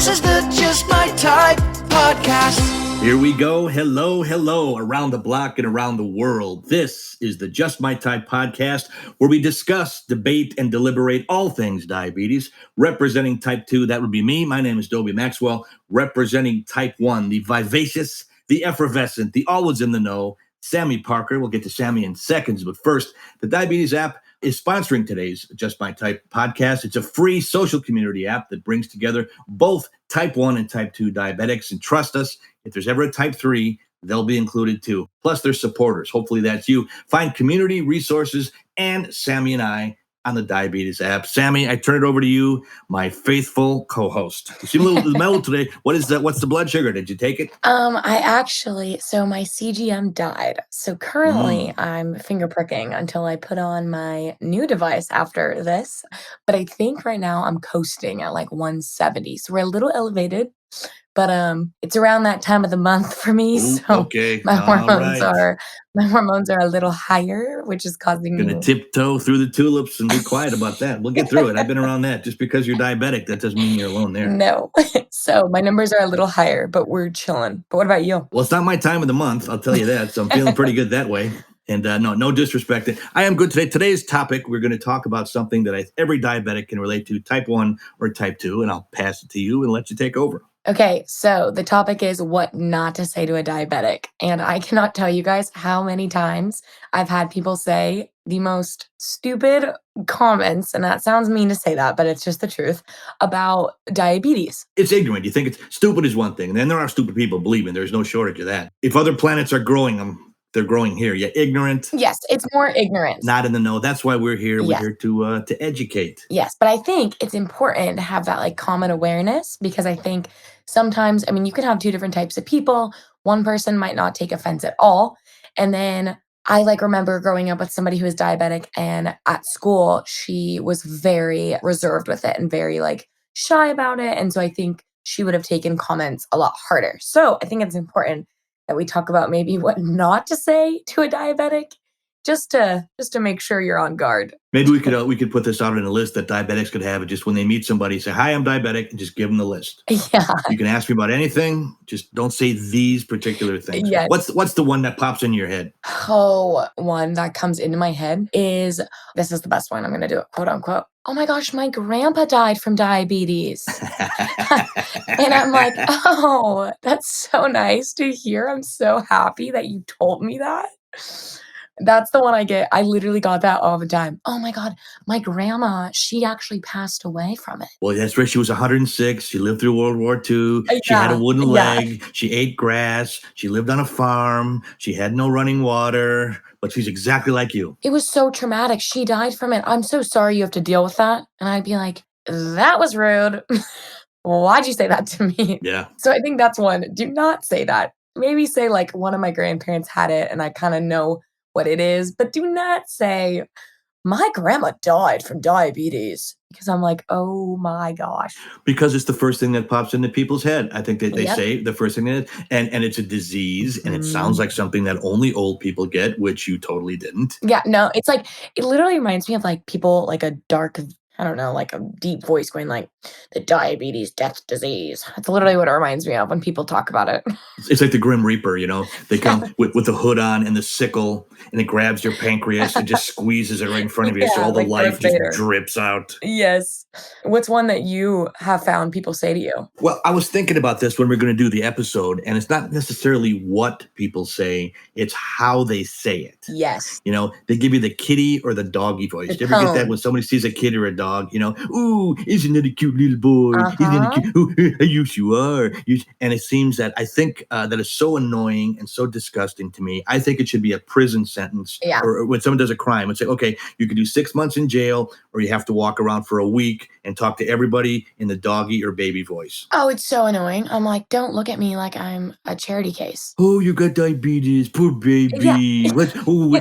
is the Just My Type podcast. Here we go. Hello, around the block and around the world. This is the Just My Type podcast, where we discuss, debate, and deliberate all things diabetes. Representing type 2, that would be me. My name is Dobie Maxwell. Representing type 1, the vivacious, the effervescent, the always in the know, Sami Parker. We'll get to Sami in seconds, but first, the Diabetes app is sponsoring today's Just My Type podcast. It's a free social community app that brings together both type 1 and type 2 diabetics. And trust us, if there's ever a type 3, they'll be included too. Plus, they're supporters. Hopefully that's you. Find community resources and Sami and I on the Diabetes app. Sami, I turn it over to you, my faithful co-host. You seem a little mellow today. What is that? What's the blood sugar? Did you take it? So my CGM died. So currently I'm finger pricking until I put on my new device after this. But I think right now I'm coasting at like 170. So we're a little elevated, but it's around that time of the month for me. Ooh, so okay. my hormones All right. my hormones are a little higher, which is causing me Gonna tiptoe through the tulips and be quiet about that. We'll get through it. I've been around that. Just because you're diabetic, that doesn't mean you're alone there. No. So my numbers are a little higher, but we're chilling. But what about you? Well, it's not my time of the month, I'll tell you that. So I'm feeling pretty good that way. And no disrespect. I am good today. Today's topic, we're going to talk about something that every diabetic can relate to, type 1 or type 2, and I'll pass it to you and let you take over. Okay, so the topic is what not to say to a diabetic. And I cannot tell you guys how many times I've had people say the most stupid comments, and that sounds mean to say that, but it's just the truth, about diabetes. It's ignorant. You think it's stupid is one thing, and then there are stupid people, believe me, there's no shortage of that. If other planets are growing them, they're growing here. Yeah, ignorant. Yes, it's more ignorance. Not in the know. That's why we're here. We're Yes. here to educate. Yes, but I think it's important to have that like common awareness, because I think sometimes, I mean, you can have two different types of people. One person might not take offense at all. And then I remember growing up with somebody who was diabetic, and at school, she was very reserved with it and very shy about it. And so I think she would have taken comments a lot harder. So I think it's important that we talk about maybe what not to say to a diabetic, just to make sure you're on guard. Maybe we could put this out in a list that diabetics could have, and just when they meet somebody, say, "Hi, I'm diabetic," and just give them the list. Yeah. You can ask me about anything. Just don't say these particular things. Yes. What's the one that pops in your head? Oh, one that comes into my head is, this is the best one. I'm going to do it, quote unquote. "Oh my gosh, my grandpa died from diabetes." And I'm like, oh, that's so nice to hear. I'm so happy that you told me that. That's the one I get. I literally got that all the time. "Oh my God, my grandma, she actually passed away from it." Well, that's right. She was 106. She lived through World War II. She had a wooden leg. She ate grass. She lived on a farm. She had no running water, but she's exactly like you. It was so traumatic. She died from it. "I'm so sorry you have to deal with that." And I'd be like, that was rude. Why'd you say that to me? Yeah. So I think that's one. Do not say that. Maybe say one of my grandparents had it and I kind of know what it is, but do not say, "My grandma died from diabetes," because I'm like, oh my gosh. Because it's the first thing that pops into people's head. I think that they Yep. say the first thing that, and it's a disease, and it sounds like something that only old people get, which you totally didn't. Yeah, no, it's it literally reminds me of people, a dark, I don't know, a deep voice going "the diabetes death disease." That's literally what it reminds me of when people talk about it. It's like the Grim Reaper, They come with the hood on and the sickle, and it grabs your pancreas and just squeezes it right in front of you, so Yeah, all the like life Darth just Vader. drips out. Yes. What's one that you have found people say to you? Well, I was thinking about this when we're going to do the episode, and it's not necessarily what people say, it's how they say it. Yes. They give you the kitty or the doggy voice. The Do you ever get that tone. when somebody sees a kid or a dog, "Ooh, isn't it a cute little boy? Isn't it Uh-huh. cute? Ooh, yes, you are." And it seems that I think that is so annoying and so disgusting to me. I think it should be a prison sentence. Yeah. Or when someone does a crime, it's okay, you could do 6 months in jail, or you have to walk around for a week and talk to everybody in the doggy or baby voice. Oh, it's so annoying. I'm like, don't look at me like I'm a charity case. "Oh, you got diabetes, poor baby. What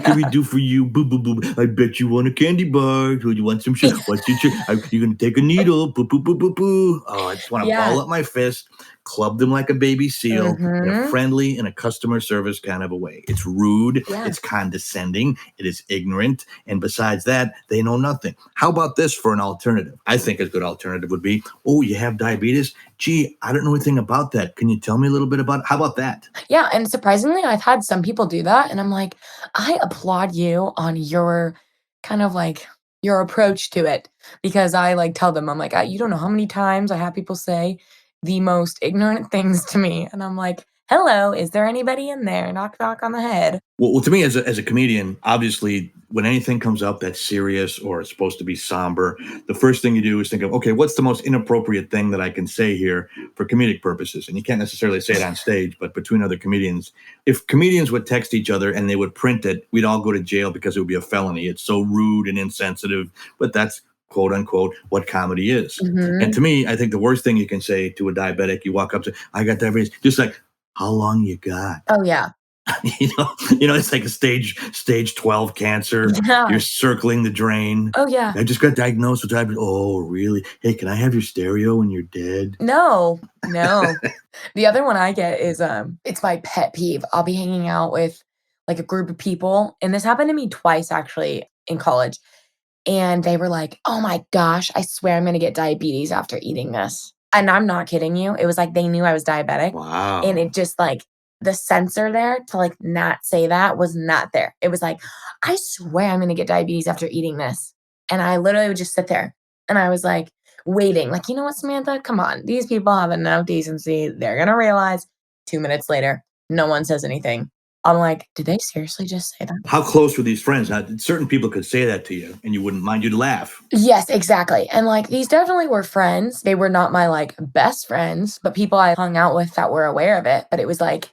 can we do for you? Boo, boo, boo. I bet you want a candy bar. Do you want some sugar? What's your sugar? You're gonna take a needle. Boo, boo, boo, boo, boo." Oh, I just want to Yeah. ball up my fist, club them like a baby seal in a Mhm. friendly and a customer service kind of a way. It's rude, Yeah. it's condescending, it is ignorant, and besides that, they know nothing. How about this for an alternative? I think a good alternative would be, oh, you have diabetes? Gee, I don't know anything about that. Can you tell me a little bit about it? How about that? Yeah, and surprisingly, I've had some people do that, and I'm like, I applaud you on your kind of like your approach to it because I like tell them, I'm like, you don't know how many times I have people say the most ignorant things to me, and I'm like, hello, is there anybody in there? Knock, knock on the head. Well, to me, as a comedian, obviously, when anything comes up that's serious or it's supposed to be somber, the first thing you do is think of, okay, what's the most inappropriate thing that I can say here for comedic purposes? And you can't necessarily say it on stage, but between other comedians, if comedians would text each other and they would print it, we'd all go to jail because it would be a felony. It's so rude and insensitive, but that's quote unquote what comedy is. And Mhm. to me, I think the worst thing you can say to a diabetic, you walk up to, I got diabetes, just like, how long you got? Oh, yeah. It's like a stage 12 cancer. You're Yeah. circling the drain. Oh, yeah. I just got diagnosed with diabetes. Oh, really? Hey, can I have your stereo when you're dead? No, no. The other one I get is, it's my pet peeve. I'll be hanging out with, like, a group of people, and this happened to me twice actually in college, and they were like, "Oh my gosh, I swear I'm gonna get diabetes after eating this." And I'm not kidding you. It was like they knew I was diabetic, and Wow. it just, like the sensor there to, like, not say that was not there. It was like, "I swear I'm gonna get diabetes after eating this." And I literally would just sit there, and I was, like, waiting, like, "You know what, Samantha? Come on. These people have enough decency. They're gonna realize." 2 minutes later, no one says anything. I'm like, "Did they seriously just say that?" How close were these friends? Now, certain people could say that to you and you wouldn't mind. You'd laugh. Yes, exactly, and, like, these definitely were friends. They were not my, like, best friends, but people I hung out with that were aware of it, but it was, like,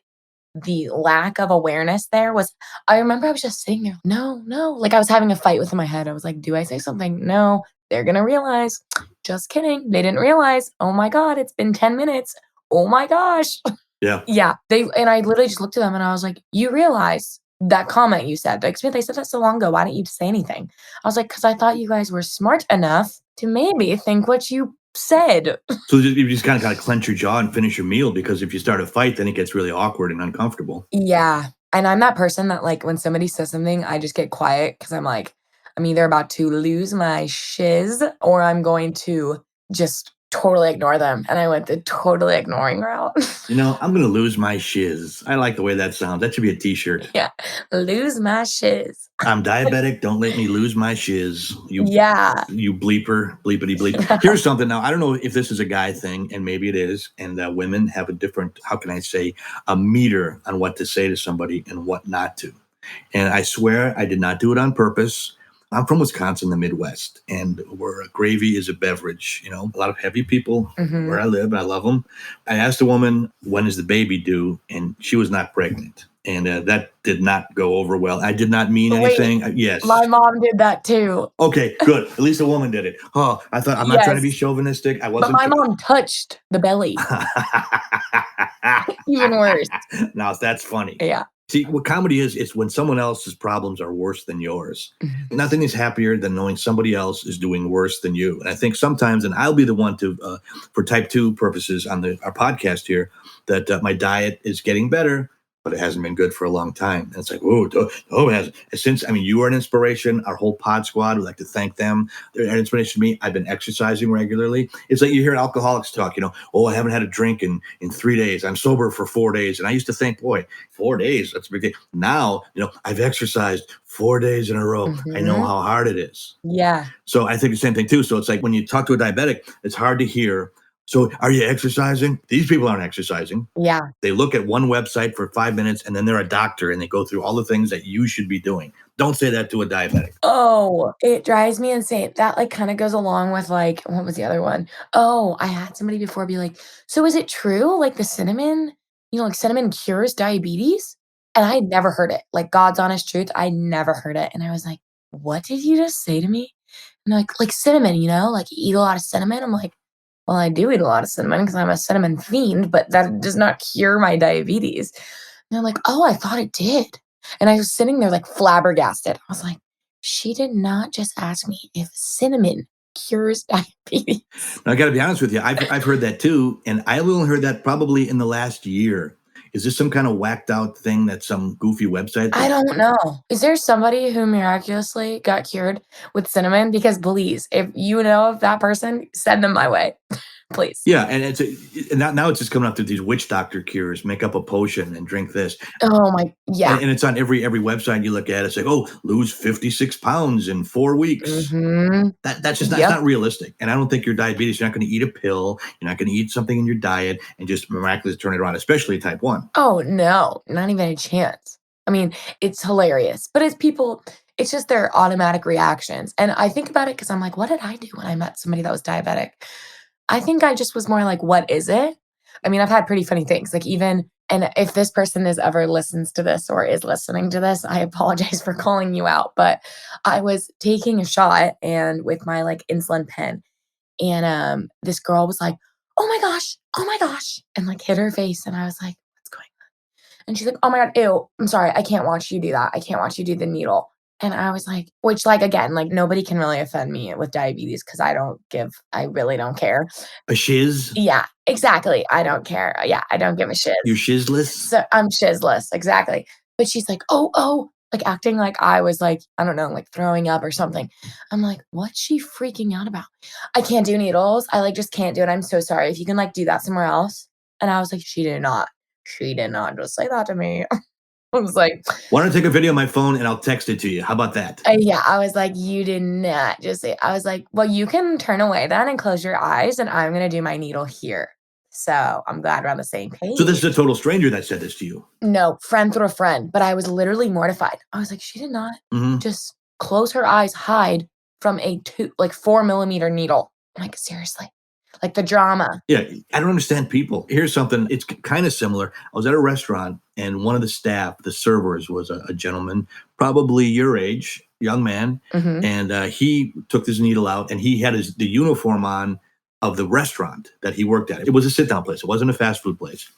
the lack of awareness there was I remember I was just sitting there, "No, no," like, I was having a fight within my head. I was like, "Do I say something? No, they're gonna realize. Just kidding. They didn't realize. Oh my god, it's been 10 minutes. Oh my gosh." Yeah. Yeah, they and I literally just looked at them and I was like, "You realize that comment you said, like, Smith, they said that so long ago. Why didn't you say anything?" I was like, "'Cause I thought you guys were smart enough to maybe think what you said." So you just kind of got to clench your jaw and finish your meal because if you start a fight, then it gets really awkward and uncomfortable. Yeah, and I'm that person that, like, when somebody says something, I just get quiet because 'cause I'm like, I'm either about to lose my shiz or I'm going to just totally ignore them, and I went the totally ignoring route. I'm going to lose my shiz. I like the way that sounds. That should be a t-shirt. Yeah, lose my shiz. I'm diabetic. Don't let me lose my shiz. Yeah. You bleeper, bleepity bleep. Here's something now. I don't know if this is a guy thing, and maybe it is. And women have a different, how can I say, a meter on what to say to somebody and what not to. And I swear I did not do it on purpose. I'm from Wisconsin, the Midwest, and where gravy is a beverage. A lot of heavy people where I Mhm. live, and I love them. I asked a woman, when is the baby due? And she was not pregnant. And that did not go over well. I did not mean Wait, anything. Yes. my mom did that too. Okay, good. At least a woman did it. Oh, I thought I'm not trying to be Yes, chauvinistic. I but wasn't. my mom touched the belly. Even worse. Now that's funny. Yeah. See, what comedy is, it's when someone else's problems are worse than yours. Mhm. Nothing is happier than knowing somebody else is doing worse than you. And I think sometimes, and I'll be the one to, for type 2 purposes on our podcast here, that my diet is getting better, but it hasn't been good for a long time. And it's like, oh, it hasn't. Since, I mean, you are an inspiration. Our whole pod squad, would like to thank them. They're an inspiration to me. I've been exercising regularly. It's like you hear alcoholics talk, oh, I haven't had a drink in 3 days. I'm sober for 4 days. And I used to think, boy, 4 days, that's a big deal. Now, I've exercised 4 days in a row. I know Mhm. how hard it is. Yeah. So I think the same thing too. So it's like when you talk to a diabetic, it's hard to hear. So are you exercising? These people aren't exercising. Yeah. They look at one website for 5 minutes and then they're a doctor and they go through all the things that you should be doing. Don't say that to a diabetic. Oh, it drives me insane. That, like, kinda goes along with, like what was the other one? Oh, I had somebody before be like, "So is it true, like, the cinnamon like, cinnamon cures diabetes?" And I had never heard it. Like, God's honest truth, I never heard it. And I was like, "What did you just say to me?" And they're like, cinnamon, like, you eat a lot of cinnamon?" I'm like, "Well, I do eat a lot of cinnamon because 'cause I'm a cinnamon fiend, but that does not cure my diabetes." And they're like, "Oh, I thought it did." And I was sitting there, like, flabbergasted. I was like, "She did not just ask me if cinnamon cures diabetes. Now, I got to be honest with you. I've heard that too, and I only heard that probably in the last year. Is this some kind of whacked out thing that some goofy website I that don't know. Is there somebody who miraculously got cured with cinnamon? Because please, if you know of that person, send them my way. Please. Yeah, and now it's just coming up to these witch doctor cures. Make up a potion and drink this, Oh my yeah. and it's on every website you look at. It's like, oh, lose 56 pounds in 4 weeks. Mhm. That's just not, it's Yep. not realistic. And I don't think your diabetes. You're not going to eat a pill. You're not going to eat something in your diet and just miraculously turn it around. Especially type 1. Oh, no, not even a chance. I mean, it's hilarious, but it's just their automatic reactions, and I think about it because 'cause I'm like, "What did I do when I met somebody that was diabetic?" I think I just was more like, "What is it?" I mean, I've had pretty funny things, like, even and if this person is ever listens to this or is listening to this, I apologize for calling you out, but I was taking a shot and with my, like, insulin pen, and, this girl was like, oh my gosh," and, like, hit her face, and I was like, "What's going and she's like, "Oh my god, ew, I'm sorry, I can't watch you do that. I can't watch you do the needle." And I was like which, like, again, like, nobody can really offend me with diabetes because I really don't care. A shiz? Yeah, exactly, I don't care. Yeah, I don't give a shiz. You're shizless? So I'm shizness, exactly. But she's like, "Oh, oh," like, acting like I was, like, I don't know, like, throwing up or something. I'm like, "What's she freaking out about?" "I can't do needles. I, like, just can't do it. I'm so sorry. If you can, like, do that somewhere else." And I was like, "She did not. She did not just say that to me." I was like, Why don't I take a video of my phone and I'll text it to you? How about that? yeah, I was like, "You did not just say" I was like, "Well, you can turn away then and close your eyes, and I'm gonna do my needle here." So, I'm glad we're on the same So this is a page. total stranger that said this to you. No, friend through a friend, but I was literally mortified. I was like, "She did not Mhm. just close her eyes, hide from a 4 millimeter needle." I'm like, "Seriously?" Like, the drama. Yeah, I don't understand people. Here's something, it's kind of similar. I was at a restaurant and one of the staff, the servers, was a gentleman, probably your age, young man. Mhm, And he took this needle out and he had the uniform on of the restaurant that he worked at. It was a sit down place, it wasn't a fast food place.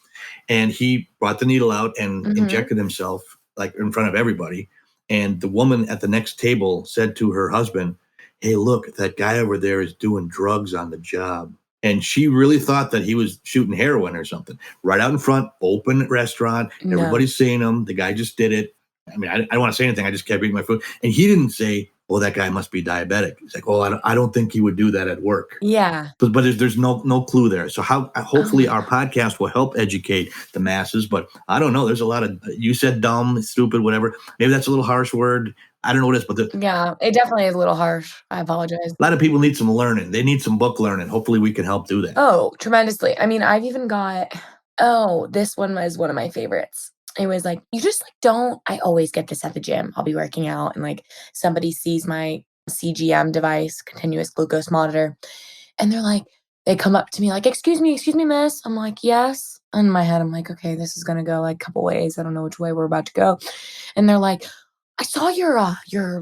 And he brought the needle out and mhm. injected himself like in front of everybody. And the woman at the next table said to her husband, "Hey, look, that guy over there is doing drugs on the job." And she really thought that he was shooting heroin or something. Right out in front, open restaurant, No. everybody's seeing him. The guy just did it. I mean, I don't want to say anything. I just kept eating my food. And he didn't say, "Oh, that guy must be diabetic." He's like, "Oh, I don't think he would do that at work." Yeah. But there's no clue there. So how Oh hopefully my our god. podcast will help educate the masses. But I don't know. There's a lot of you said dumb, stupid, whatever. Maybe that's a little harsh word. I don't know what it is, but Yeah, it definitely is a little harsh. I apologize. a lot of people need some learning. They need some book learning. Hopefully, we can help do that. Oh, tremendously. I mean, I've even got this one was one of my favorites. It was like, you just like don't I always get this at the gym. I'll be working out and like somebody sees my CGM device, continuous glucose monitor, and they come up to me like, excuse me, miss." I'm like, "Yes." In my head, I'm like, "Okay, this is gonna go like a couple ways. I don't know which way we're about to go." And they're like, "I saw your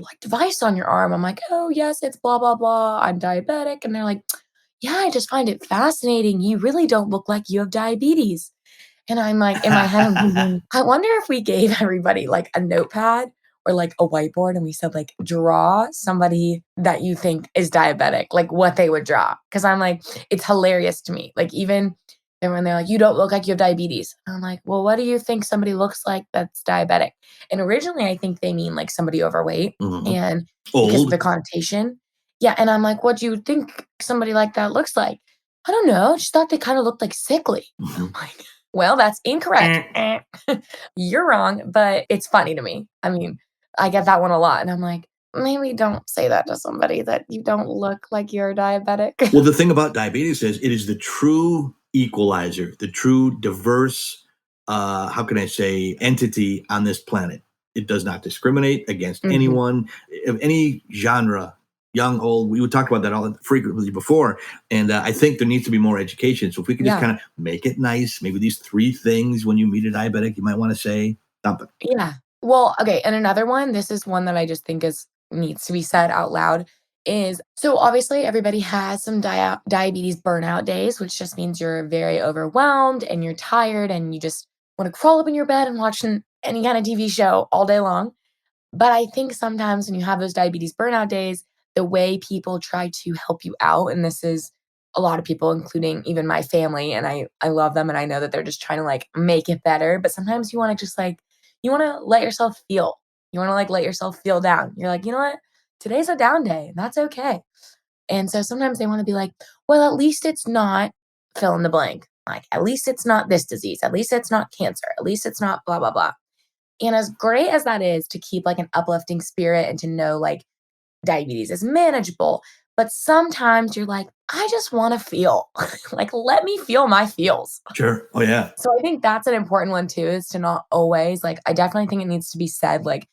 like device on your arm." I'm like, "Oh yes, it's blah blah blah. I'm diabetic." And they're like, "Yeah, I just find it fascinating. You really don't look like you have diabetes." And I'm like, in my head, I'm thinking, I wonder if we gave everybody like a notepad or like a whiteboard and we said, like, draw somebody that you think is diabetic, like what they would draw. Cause I'm like, it's hilarious to me. Like, even and when they're like, "You don't look like you have diabetes." I'm like, "Well, what do you think somebody looks like that's diabetic?" And originally, I think they mean like somebody overweight. Mhm. And because of the Old. connotation. Yeah. And I'm like, "What do you think somebody like that looks like?" "I don't know. Just thought they kind of looked like sickly." I'm Mhm. like, "Well, that's incorrect." Eh. You're wrong, but it's funny to me. I mean, I get that one a lot, and I'm like, maybe don't say that to somebody that you don't look like you're diabetic. Well, the thing about diabetes is it is the true equalizer, the true diverse, how can I say, entity on this planet. It does not discriminate against Mhm. anyone of any genre, young, old. We would talk about that all frequently before, and I think there needs to be more education. So if we could just Yeah, kind of make it nice, maybe these 3 things when you meet a diabetic, you might want to say something. yeah. Well, okay, and another one, this is one that I just think is needs to be said out loud, is so obviously everybody has some diabetes burnout days, which just means you're very overwhelmed and you're tired and you just wanna crawl up in your bed and watch any kind of TV show all day long. But I think sometimes when you have those diabetes burnout days, the way people try to help you out, and this is a lot of people, including even my family, and I love them, and I know that they're just trying to like make it better. But sometimes you want to just like you want to let yourself feel. You want to like let yourself feel down. You're like, you know what? Today's a down day, and that's okay. And so sometimes they want to be like, well, at least it's not fill in the blank. Like, at least it's not this disease. At least it's not cancer. At least it's not blah, blah, blah. And as great as that is to keep like an uplifting spirit and to know like diabetes is manageable, but sometimes you're like, I just want to feel. Like, let me feel my feels. Sure. Oh, yeah. So I think that's an important one too, is to not always like, I definitely think it needs to be said, like,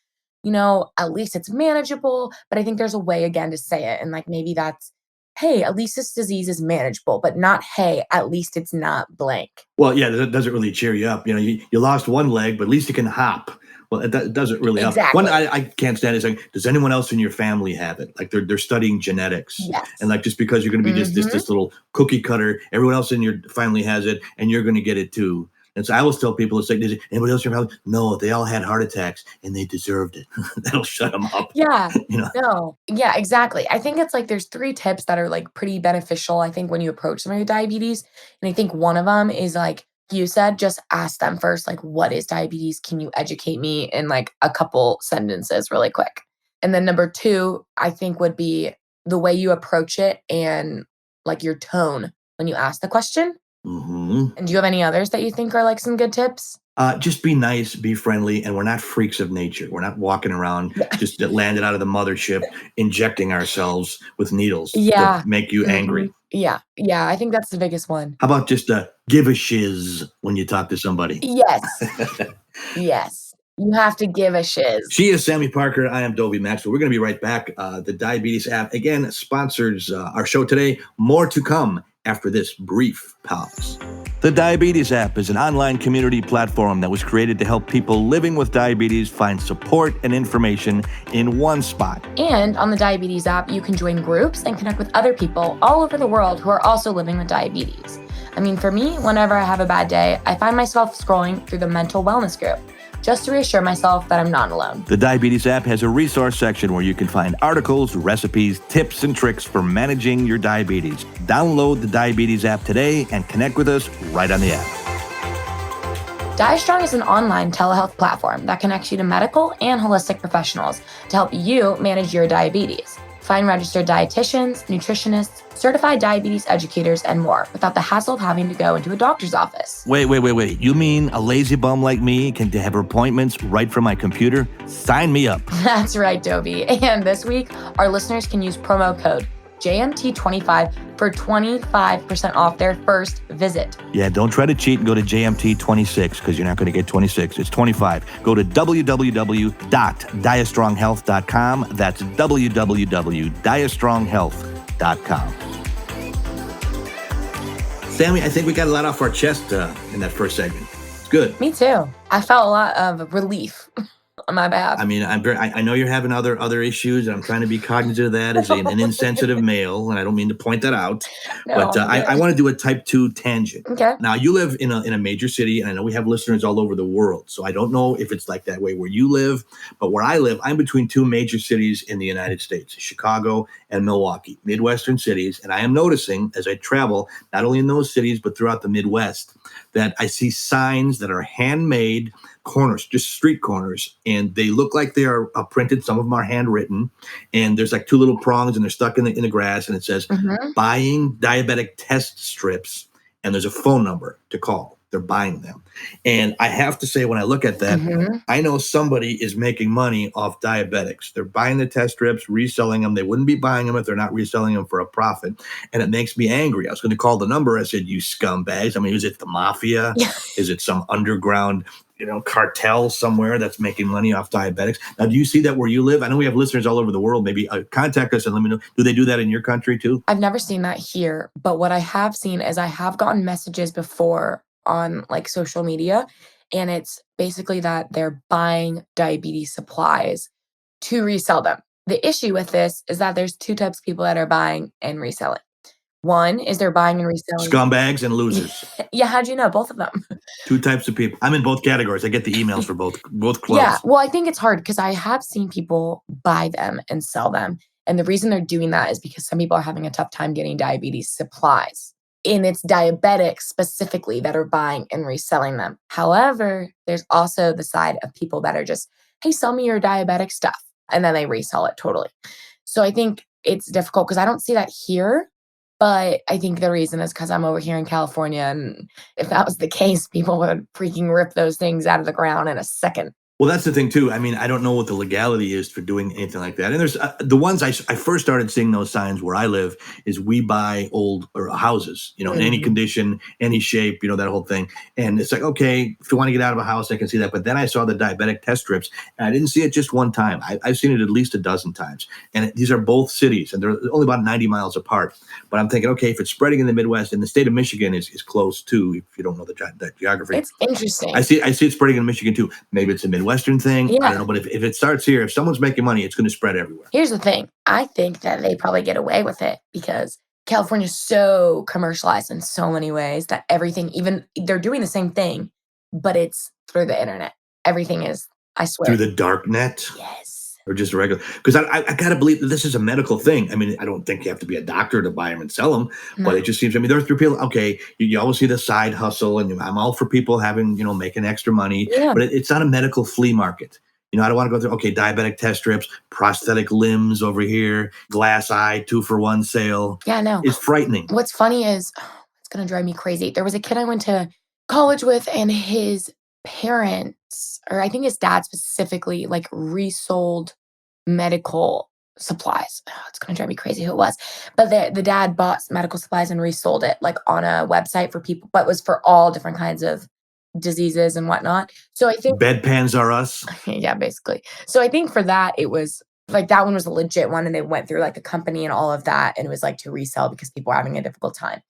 at least it's manageable. But I think there's a way again to say it. And like, maybe that's, hey, at least this disease is manageable, but not, hey, at least it's not blank. Well, yeah, that doesn't really cheer you up. You lost one leg, but at least you can hop. Well, it doesn't really help. Exactly. One I can't stand is like, does anyone else in your family have it? Like they're studying genetics. Yes. And like just because you're going to be just this little cookie cutter, everyone else in your family has it, and you're going to get it too. And so I always tell people, it's like, does anybody else in your family? No, they all had heart attacks and they deserved it. That'll shut them up. Yeah. No. Yeah, exactly. I think it's like there's 3 tips that are like pretty beneficial, I think, when you approach somebody with diabetes. And I think one of them is like you said, just ask them first, like, what is diabetes? Can you educate me in like a couple sentences really quick? And then number 2, I think would be the way you approach it and like your tone when you ask the question. Mm-hmm. And do you have any others that you think are like some good tips? Just be nice, be friendly, and we're not freaks of nature. We're not walking around just that landed out of the mothership, injecting ourselves with needles to make you angry. Yeah. Yeah. I think that's the biggest one. How about just give a shiz when you talk to somebody? Yes. Yes. You have to give a shiz. She is Sami Parker. I am Dobie Maxwell. We're going to be right back. The Diabetes app, again, sponsors our show today. More to come after this brief pause. The Diabetes app is an online community platform that was created to help people living with diabetes find support and information in one spot. And on the Diabetes app, you can join groups and connect with other people all over the world who are also living with diabetes. I mean, for me, whenever I have a bad day, I find myself scrolling through the mental wellness group, just to reassure myself that I'm not alone. The Diabetes app has a resource section where you can find articles, recipes, tips, and tricks for managing your diabetes. Download the Diabetes app today and connect with us right on the app. DiaStrong is an online telehealth platform that connects you to medical and holistic professionals to help you manage your diabetes. Find registered dietitians, nutritionists, certified diabetes educators, and more without the hassle of having to go into a doctor's office. Wait. You mean a lazy bum like me can have appointments right from my computer? Sign me up. That's right, Dobie. And this week, our listeners can use promo code JMT25 for 25% off their first visit. Yeah, don't try to cheat and go to JMT26 because you're not going to get 26. It's 25. Go to www.diastronghealth.com. That's www.diastronghealth.com. Sami, I think we got a lot off our chest in that first segment. It's good. Me too. I felt a lot of relief on my behalf. I mean, I know you're having other issues, and I'm trying to be cognizant of that as an insensitive male, and I don't mean to point that out. No, but I want to do a type 2 tangent. Okay. Now, you live in a major city, and I know we have listeners all over the world, so I don't know if it's like that way where you live, but where I live, I'm between 2 major cities in the United States, Chicago and Milwaukee, Midwestern cities, and I am noticing as I travel, not only in those cities, but throughout the Midwest, that I see signs that are handmade corners, just street corners, and they look like they are printed. Some of them are handwritten, and there's like 2 little prongs, and they're stuck in the grass, and it says buying diabetic test strips, and there's a phone number to call. They're buying them. And I have to say, when I look at that, I know somebody is making money off diabetics. They're buying the test strips, reselling them. They wouldn't be buying them if they're not reselling them for a profit. And it makes me angry. I was going to call the number. I said, you scumbags. I mean, is it the mafia? Is it some underground cartel somewhere that's making money off diabetics? Now, do you see that where you live? I know we have listeners all over the world. Maybe contact us and let me know. Do they do that in your country too? I've never seen that here, but what I have seen is I have gotten messages before on like social media, and it's basically that they're buying diabetes supplies to resell them. The issue with this is that there's 2 types of people that are buying and reselling. One is they're buying and reselling. Scumbags and losers. Yeah, how'd you know? Both of them. 2 types of people. I'm in both categories. I get the emails for both clubs. Yeah, well, I think it's hard because I have seen people buy them and sell them, And the reason they're doing that is because some people are having a tough time getting diabetes supplies. And it's diabetics specifically that are buying and reselling them. However, there's also the side of people that are just, hey, sell me your diabetic stuff. And then they resell it totally. So I think it's difficult because I don't see that here. But I think the reason is because I'm over here in California. And if that was the case, people would freaking rip those things out of the ground in a second. Well, that's the thing too. I mean, I don't know what the legality is for doing anything like that. And there's the ones I first started seeing those signs where I live is we buy old or houses, in any condition, any shape, that whole thing. And it's like, okay, if you want to get out of a house, I can see that. But then I saw the diabetic test strips and I didn't see it just one time. I've seen it at least a dozen times. And these are both cities and they're only about 90 miles apart. But I'm thinking, okay, if it's spreading in the Midwest and the state of Michigan is close too, if you don't know the geography. It's interesting. I see it spreading in Michigan too. Maybe it's a Midwestern thing. Yeah. I don't know. But if it starts here, if someone's making money, it's going to spread everywhere. Here's the thing. I think that they probably get away with it because California is so commercialized in so many ways that everything, even they're doing the same thing, but it's through the internet. Everything is, I swear. Through the dark net? Yes. Or just regular? Because I got to believe that this is a medical thing. I mean, I don't think you have to be a doctor to buy them and sell them, but it just seems, they're through people. Okay, you always see the side hustle, and I'm all for people having, making extra money, but it's not a medical flea market. I don't want to go through, okay, diabetic test strips, prosthetic limbs over here, glass eye, 2-for-1 sale. Yeah, no. It's frightening. What's funny is, it's going to drive me crazy. There was a kid I went to college with, and his parents, or I think his dad specifically, like resold medical supplies. Oh, it's going to drive me crazy who it was. But the dad bought medical supplies and resold it like on a website for people, but it was for all different kinds of diseases and whatnot. So I think bedpans are us. yeah, basically. So I think for that, it was like that one was a legit one, and they went through like the company and all of that, and it was like to resell because people were having a difficult time.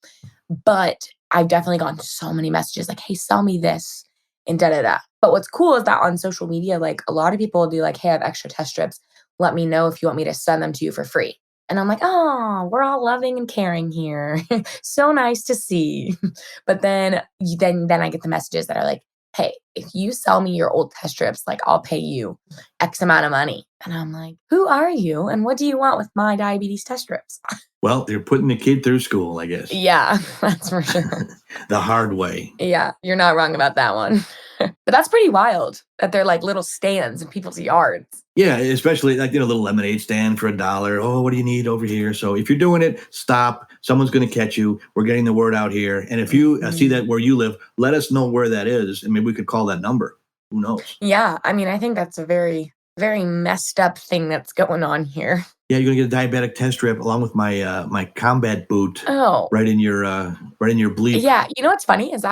But I've definitely gotten so many messages like, hey, sell me this and da da da. But what's cool is that on social media, like a lot of people will be like, hey, I have extra test strips. Let me know if you want me to send them to you for free. And I'm like, oh, we're all loving and caring here. So nice to see. But then I get the messages that are like, hey, if you sell me your old test strips, like I'll pay you X amount of money. And I'm like, who are you? And what do you want with my diabetes test strips? Well, they're putting the kid through school, I guess. Yeah, that's for sure. The hard way. Yeah, you're not wrong about that one. But that's pretty wild that they're like little stands in people's yards. Yeah, especially like, little lemonade stand for $1. Oh, what do you need over here? So if you're doing it, stop. Someone's going to catch you. We're getting the word out here. And if you see that where you live, let us know where that is. And maybe we could call that number. Who knows? Yeah, I mean, I think that's a very, very messed up thing that's going on here. Yeah, you're gonna get a diabetic test strip along with my my combat boot. Oh, right in your bleep. yeah. You know what's funny is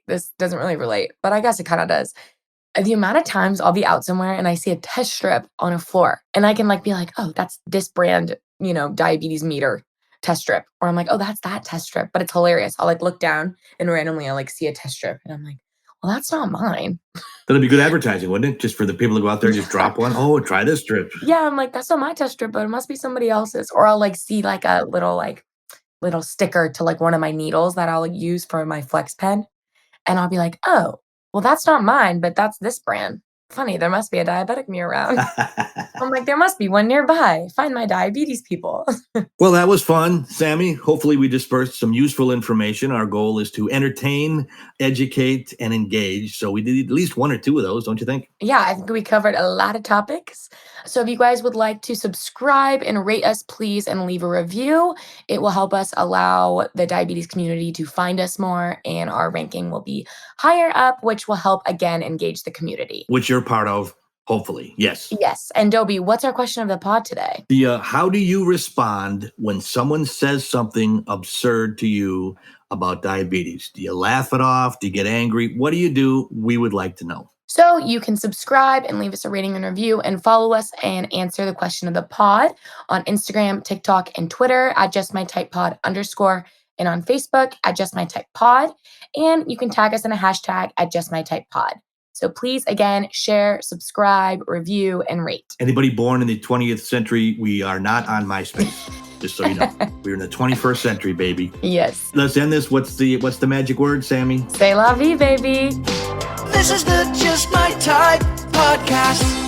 this doesn't really relate, but I guess it kind of does. The amount of times I'll be out somewhere and I see a test strip on a floor, and I can like be like, oh, that's this brand, diabetes meter test strip, or I'm like, oh, that's that test strip. But it's hilarious. I'll like look down and randomly I'll like see a test strip, and I'm like, well, that's not mine. That'd be good advertising, wouldn't it? Just for the people to go out there and just drop one. Oh, try this strip. Yeah, I'm like, that's not my test strip, but it must be somebody else's. Or I'll like see like a little sticker to like one of my needles that I'll like, use for my flex pen. And I'll be like, oh, well, that's not mine, but that's this brand. Funny, there must be a diabetic me around. I'm like, there must be one nearby. Find my diabetes people. Well, that was fun, Sami. Hopefully we dispersed some useful information. Our goal is to entertain, educate, and engage. So we did at least one or two of those, don't you think? Yeah, I think we covered a lot of topics. So if you guys would like to subscribe and rate us, please, and leave a review, it will help us allow the diabetes community to find us more, and our ranking will be higher up, which will help, again, engage the community. Which you're part of, hopefully. Yes. Yes. And Dobie, what's our question of the pod today? How do you respond when someone says something absurd to you about diabetes? Do you laugh it off? Do you get angry? What do you do? We would like to know. So you can subscribe and leave us a rating and review, and follow us and answer the question of the pod on Instagram, TikTok, and Twitter at justmytypepod_, and on Facebook at justmytypepod. And you can tag us in a hashtag at justmytypepod. So please, again, share, subscribe, review, and rate. Anybody born in the 20th century, we are not on MySpace. Just so you know, we're in the 21st century, baby. Yes. Let's end this. What's the magic word, Sami? C'est la vie, baby. This is the Just My Type podcast.